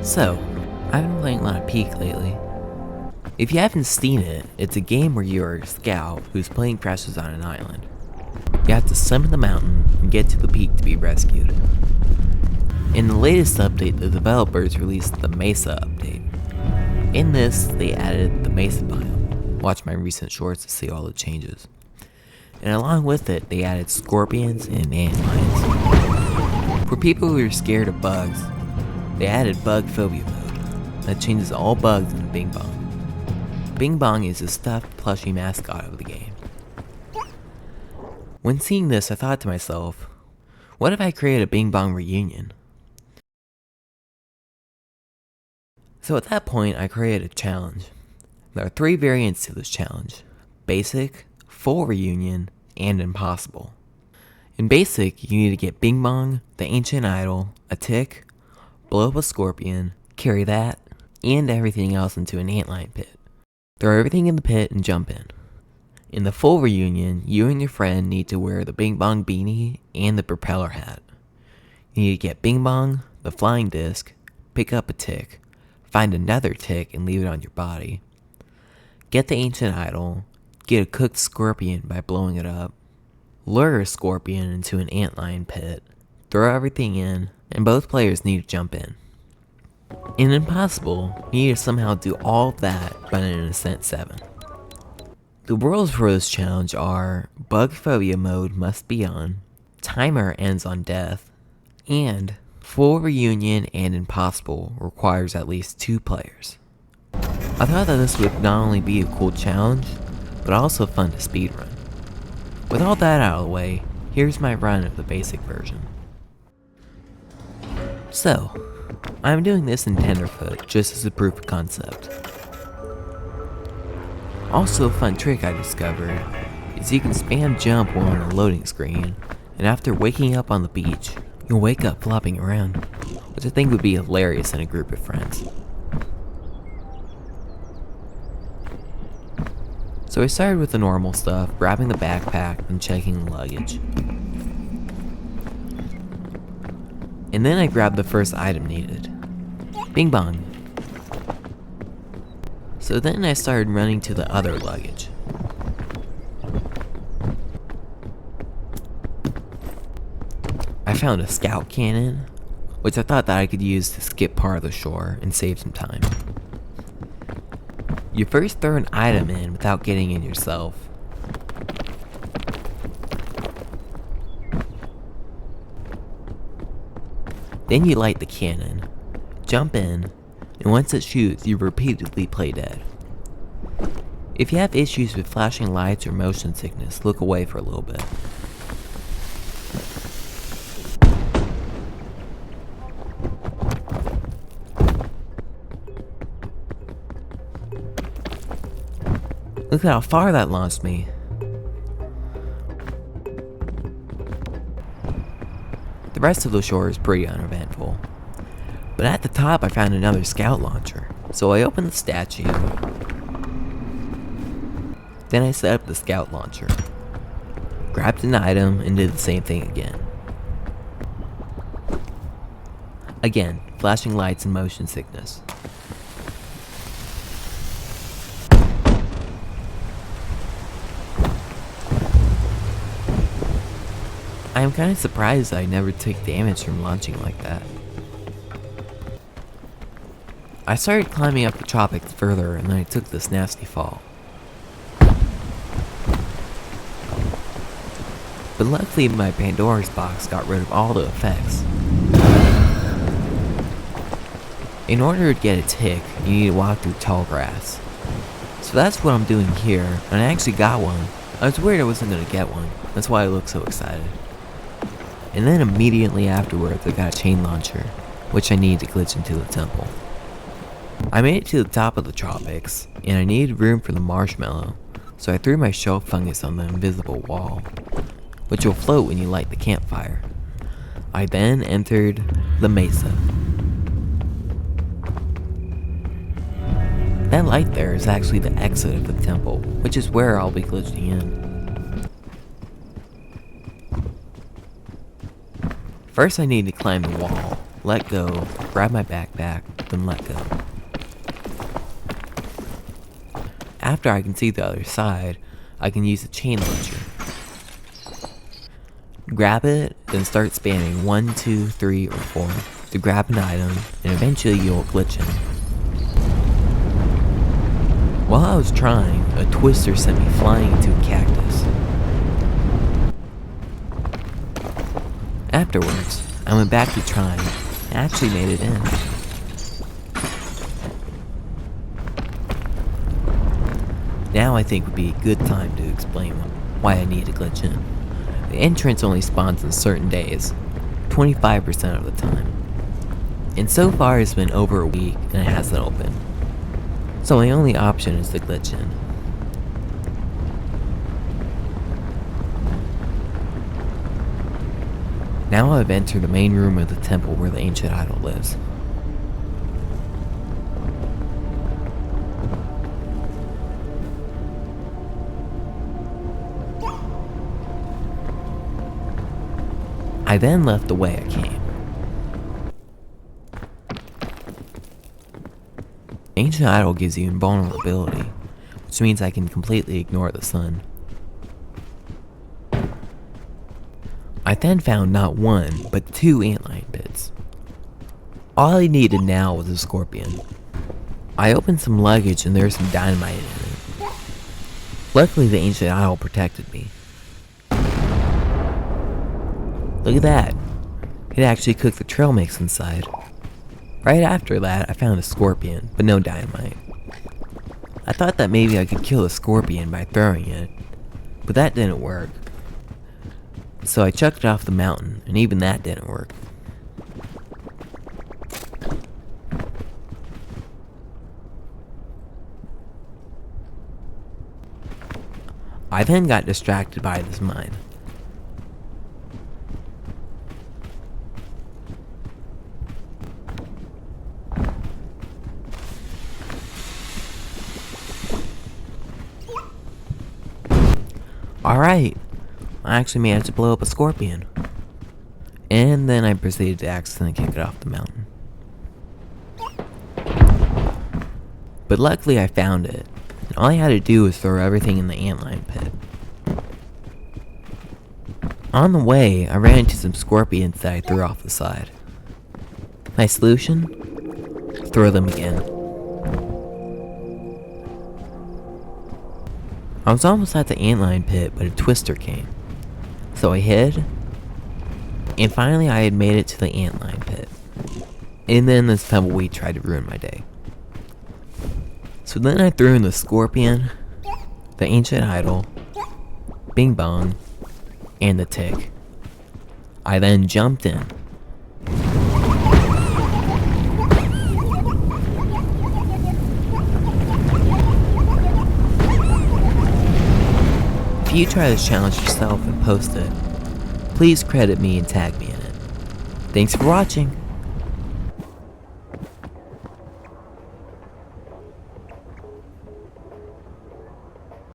So, I've been playing a lot of Peak lately. If you haven't seen it, it's a game where you're a scout whose plane crashes on an island. You have to summit the mountain and get to the peak to be rescued. In the latest update, the developers released the Mesa update. In this, they added the Mesa biome. Watch my recent shorts to see all the changes. And along with it, they added scorpions and antlions. For people who are scared of bugs, they added bug phobia mode that changes all bugs into Bing Bong. Bing Bong is a stuffed plushie mascot of the game. When seeing this, I thought to myself, what if I created a Bing Bong Reunion? So at that point, I created a challenge. There are 3 variants to this challenge: Basic, Full Reunion, and Impossible. In Basic, you need to get Bing Bong, the Ancient Idol, a tick, blow up a scorpion, carry that, and everything else into an Antlion Pit. Throw everything in the pit and jump in. In the Full Reunion, you and your friend need to wear the Bing Bong beanie and the propeller hat. You need to get Bing Bong, the flying disc, pick up a tick, find another tick and leave it on your body. Get the Ancient Idol, get a cooked scorpion by blowing it up, lure a scorpion into an Antlion Pit, throw everything in, and both players need to jump in. In Impossible, you need to somehow do all of that but in an Ascent 7. The rules for this challenge are: bug phobia mode must be on, timer ends on death, and Full Reunion and Impossible requires at least 2 players. I thought that this would not only be a cool challenge, but also fun to speedrun. With all that out of the way, here's my run of the basic version. So, I'm doing this in tenderfoot just as a proof of concept. Also, a fun trick I discovered is you can spam jump while on a loading screen, and after waking up on the beach, you'll wake up flopping around, which I think would be hilarious in a group of friends. So I started with the normal stuff, grabbing the backpack and checking the luggage. And then I grabbed the first item needed: Bing Bong. So then I started running to the other luggage. I found a scout cannon, which I thought that I could use to skip part of the shore and save some time. You first throw an item in without getting in yourself. Then you light the cannon, jump in, and once it shoots, you repeatedly play dead. If you have issues with flashing lights or motion sickness, look away for a little bit. Look at how far that launched me. The rest of the shore is pretty uneventful. But at the top I found another scout launcher, so I opened the statue. Then I set up the scout launcher, grabbed an item, and did the same thing again. Again, flashing lights and motion sickness. I am kind of surprised that I never took damage from launching like that. I started climbing up the tropics further and then I took this nasty fall. But luckily my Pandora's box got rid of all the effects. In order to get a tick, you need to walk through tall grass. So that's what I'm doing here, and I actually got one. I was worried I wasn't going to get one, that's why I look so excited. And then immediately afterwards I got a chain launcher, which I needed to glitch into the temple. I made it to the top of the tropics, and I needed room for the marshmallow, so I threw my shelf fungus on the invisible wall, which will float when you light the campfire. I then entered the Mesa. That light there is actually the exit of the temple, which is where I'll be glitching in. First I need to climb the wall, let go, grab my backpack, then let go. After I can see the other side, I can use the chain launcher. Grab it, then start spamming 1, 2, 3, or 4 to grab an item, and eventually you'll glitch in. While I was trying, a twister sent me flying into a cactus. Afterwards, I went back to trying and actually made it in. Now I think would be a good time to explain why I need to glitch in. The entrance only spawns on certain days, 25% of the time. And so far it's been over a week and it hasn't opened. So my only option is to glitch in. Now I've entered the main room of the temple where the ancient idol lives. I then left the way I came. Ancient Idol gives you invulnerability, which means I can completely ignore the sun. I then found not one, but 2 Antlion Pits. All I needed now was a scorpion. I opened some luggage and there was some dynamite in it. Luckily the Ancient Idol protected me. Look at that. It actually cooked the trail mix inside. Right after that, I found a scorpion, but no dynamite. I thought that maybe I could kill a scorpion by throwing it, but that didn't work. So I chucked it off the mountain, and even that didn't work. I then got distracted by this mine. Alright, I actually managed to blow up a scorpion. And then I proceeded to accidentally kick it off the mountain. But luckily I found it, and all I had to do was throw everything in the Antlion Pit. On the way, I ran into some scorpions that I threw off the side. My solution? Throw them again. I was almost at the Antlion Pit, but a twister came. So I hid, and finally I had made it to the Antlion Pit. And then this tumbleweed tried to ruin my day. So then I threw in the scorpion, the ancient idol, Bing Bong, and the tick. I then jumped in. If you try this challenge yourself and post it, please credit me and tag me in it. Thanks for watching!